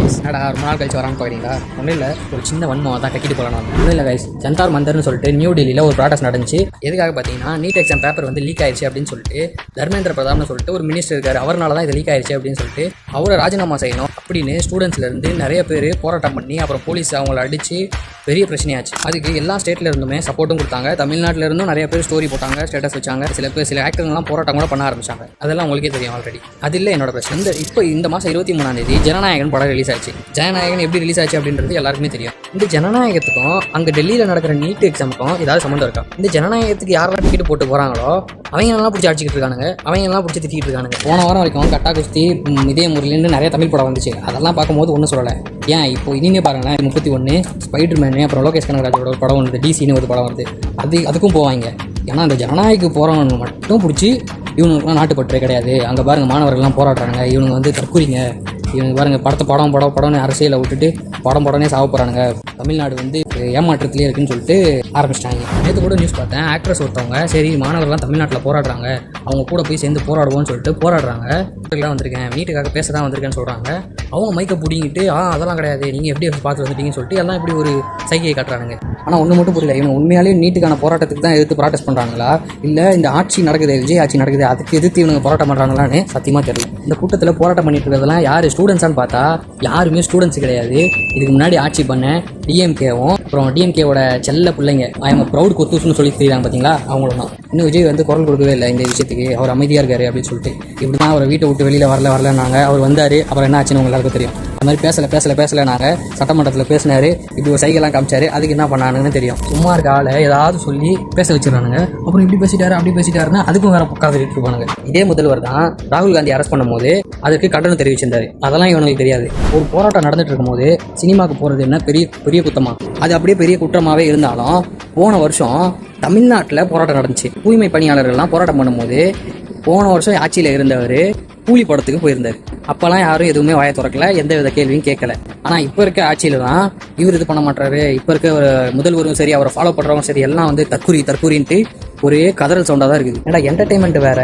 Guys. ரொம்ப நாள் கழிச்சு வராமல் போகிறீங்களா? ஒன்றும் இல்லை, ஒரு சின்ன வன்மம் தான் கட்டிட்டு போகலாம். ஒன்றும் இல்லை கைஸ், ஜந்தார் மந்தர்னு சொல்லிட்டு நியூ டெல்லியில் ஒரு ப்ராடக்ட் நடந்துச்சு. எதுக்காக பார்த்தீங்கன்னா, நீட் எக்ஸாம் பேப்பர் வந்து லீக் ஆயிடுச்சு அப்படின்னு சொல்லிட்டு தர்மேந்திர பிரதான்னு சொல்லிட்டு ஒரு மினிஸ்டர் இருக்காரு. அவரால் தான் இது லீக் ஆயிடுச்சு அப்படின்னு சொல்லிட்டு அவரை ராஜினாமா செய்யணும் அப்படின்னு ஸ்டூடெண்ட்ஸ்லேருந்து நிறைய பேர் போராட்டம் பண்ணி அப்புறம் போலீஸ் அவங்கள அடித்து பெரிய பிரச்சனையாச்சு. அதுக்கு எல்லா ஸ்டேட்ல இருந்துமே சப்போர்ட்டும் கொடுத்தாங்க. தமிழ்நாட்டில் இருந்தும் நிறைய பேர் ஸ்டோரி போட்டாங்க, ஸ்டேட்டஸ் வச்சாங்க. சில ஆக்டர்லாம் போராட்டம் கூட பண்ண ஆரம்பிச்சாங்க. அதெல்லாம் உங்களுக்கே தெரியும் ஆல்ரெடி. அது இல்லை என்னோட பிரச்சனை. இப்போ இந்த மாதம் 23ஆம் ஜனநாயகன் படம் ரிலீஸ் ஆச்சு. ஜனநாயகன் எப்படி ரிலீஸ் ஆச்சு அப்படின்றது எல்லாருக்குமே தெரியும். இந்த ஜனநாயகத்துக்கும் அங்கே டெல்லியில் நடக்கிற நீட் எக்ஸாமுக்கும் ஏதாவது சம்மந்தம் இருக்கா? இந்த ஜனநாயகத்துக்கு யாரெல்லாம் டிக்கெட் போட்டு போகிறாங்களோ அவங்க எல்லாம் பிடிச்சி அடிச்சுக்கிட்டு இருக்கானுங்க, அவங்க எல்லாம் பிடிச்சி திட்டிகிட்டு இருக்கானுங்க. போன வாரம் வரைக்கும் கட்டா குஸ்தி, இதே முறையிலேருந்து நிறைய தமிழ் படம் வந்துச்சு. அதெல்லாம் பார்க்கும்போது ஒன்றும் சொல்லலை. ஏன் இப்போ இனிமே பாருங்களேன், 31 ஸ்பைடர்மேனு, அப்புறம் லோகேஷ் கனகராஜோட ஒரு படம் வந்து டிசின்னு ஒரு படம் வருது. அதுக்கும் போவாங்க. ஏன்னா அந்த ஜனநாயகம் போகிறவங்க மட்டும் பிடிச்சி இவனுக்குலாம் நாட்டுப்பற்றே கிடையாது. அங்கே பாருங்கள் மாணவர்கள்லாம் போராடுறாங்க, இவனுங்க வந்து தற்கூறிங்க, இவங்க பாருங்கள் படம்னு அரசியலை விட்டுட்டு படம்னே சாவ போகிறானுங்க. தமிழ்நாடு வந்து ஏமாற்றத்திலே இருக்குன்னு சொல்லிட்டு ஆரம்பிச்சிட்டாங்க. நேற்று கூட நியூஸ் பார்த்தேன், ஆக்ட்ரஸ் ஒருத்தவங்க சரி மாணவர்கள்லாம் தமிழ்நாட்டில் போராடுறாங்க, அவங்க கூட போய் சேர்ந்து போராடுவோம்னு சொல்லிட்டு போராடுறாங்க. வீட்டுக்கெல்லாம் வந்திருக்கேன், நீட்டுக்காக பேச தான் வந்திருக்கேன்னு சொல்கிறாங்க. அவங்க மைக்கை பிடிங்கிட்டு அதெல்லாம் கிடையாது, நீங்கள் எப்படி பார்த்து வந்துட்டீங்கன்னு சொல்லிட்டு எல்லாம் இப்படி ஒரு சைகையை காட்டுறாங்க. ஆனால் ஒன்று மட்டும் புரியல, இவங்க உண்மையாலேயே நீட்டுக்கான போராட்டத்துக்கு தான் எதிர்த்து ப்ராட்டஸ்ட் பண்ணுறாங்களா, இல்லை இந்த ஆட்சி நடக்குது, விஜய் ஆட்சி நடக்குது, அதுக்கு எதிர்த்து இவங்க போராட்டம் பண்ணுறாங்களான்னு சத்தியமாக தெரியல. இந்த கூட்டத்தில் போராட்டம் பண்ணிட்டு இருக்கிறதெல்லாம் யார் ஸ்டூடெண்ட்ஸான்னு பார்த்தா யாருமே ஸ்டூடெண்ட்ஸ் கிடையாது. இதுக்கு முன்னாடி ஆட்சி பண்ண டிஎம்கேவும் அப்புறம் டிஎம்கேவோட செல்ல பிள்ளைங்க ஐஎம் ப்ரௌட் கொத்தூஸ்னு சொல்லி தெரியுறாங்க பார்த்தீங்களா, அவங்களும் தான். இன்னும் விஜய் வந்து குரல் கொடுக்கவே இல்லை இந்த விஷயத்துக்கு. அவர் அமைதியாக இருக்காரு அப்படின்னு சொல்லிட்டு இப்படி தான் அவரை வீட்டை விட்டு வெளியில் வரலன்னாங்க. அவர் வந்தார், அப்புறம் என்ன ஆச்சுன்னு உங்களுக்கு எல்லாருக்கும் தெரியும். அது மாதிரி பேசலை நாங்கள் சட்டமன்றத்தில் பேசினார், இப்படி ஒரு சைகெல்லாம் காமிச்சாரு. அதுக்கு என்ன பண்ணானுங்கன்னு தெரியும். சும்மா இருக்க ஆளை ஏதாவது சொல்லி பேச வச்சிடறானுங்க. அப்புறம் இப்படி பேசிட்டாரு அப்படி பேசிட்டாருன்னா அதுக்கும் வேற பக்காது இருப்பானுங்க. இதே முதல்வர் தான் ராகுல் காந்தி அரெஸ்ட் பண்ணும்போது அதுக்கு கண்டனம் தெரிவிச்சிருந்தாரு. அதெல்லாம் இவனுக்கு தெரியாது. ஒரு போராட்டம் நடந்துட்டு இருக்கும்போது சினிமாவுக்கு போகிறது என்ன பெரிய குத்தமா? அது அப்படியே பெரிய குற்றமாகவே இருந்தாலும் போன வருஷம் தமிழ்நாட்டில் போராட்டம் நடந்துச்சு. தூய்மை பணியாளர்கள்லாம் போராட்டம் பண்ணும்போது போன வருஷம் ஆட்சியில் இருந்தவர் கூலி படத்துக்கு போயிருந்தார். அப்போல்லாம் யாரும் எதுவுமே வாயை திறக்கல, எந்த வித கேள்வியும் கேட்கல. ஆனால் இப்போ இருக்க ஆட்சியில் தான் இவர் இது பண்ண மாட்டாரு. இப்போ இருக்க முதல்வரும் சரி, அவரை ஃபாலோ பண்ணுறவங்க சரி, எல்லாம் வந்து தற்கூரின்ட்டு ஒரே கதறல் சவுண்டாக தான் இருக்குது. ஏன்னா என்டர்டைன்மெண்ட் வேற,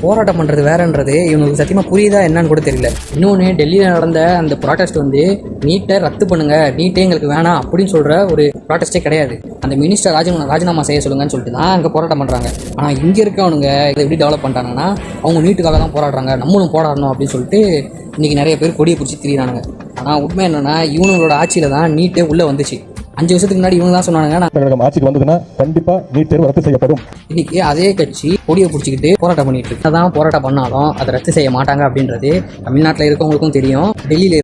போராட்டம் பண்ணுறது வேறன்றது இவங்களுக்கு சத்தியமாக புரியுதா என்னன்னு கூட தெரியல. இன்னொன்று, டெல்லியில் நடந்த அந்த ப்ராட்டஸ்ட் வந்து நீட்டை ரத்து பண்ணுங்க, நீட்டே எங்களுக்கு வேணாம் அப்படின்னு சொல்கிற ஒரு ப்ராட்டஸ்டே கிடையாது. அந்த மினிஸ்டர் ராஜினாமா செய்ய சொல்லுங்கன்னு சொல்லிட்டு தான் அங்கே போராட்டம் பண்ணுறாங்க. ஆனால் இங்கே இருக்கவனுங்க இதை எப்படி டெவலப் பண்ணுறாங்கன்னா, அவங்க நீட்டுக்காக தான் போராடுறாங்க, நம்மளும் போராடணும் அப்படின்னு சொல்லிட்டு இன்றைக்கி நிறைய பேர் கொடியை பிடிச்சி திரியிறானுங்க. ஆனால் உண்மை என்னென்னா இவங்களோட ஆட்சியில் தான் நீட்டே உள்ளே வந்துச்சு. 5 வருஷத்துக்கு முன்னாடி இவங்க தான் சொன்னாங்க ஆட்சிக்கு வந்ததுன்னா கண்டிப்பா நீட் தேர்வு ரத்து செய்யப்படும். இன்னைக்கு அதே கட்சி கொடியை பிடிச்சிக்கிட்டு போராட்டம் பண்ணிட்டு இருக்கு. அதான் போராட்டம் பண்ணாலும் அதை ரத்து செய்ய மாட்டாங்க அப்படின்றது தமிழ்நாட்டில் இருக்கவங்களுக்கும் தெரியும், டெல்லியில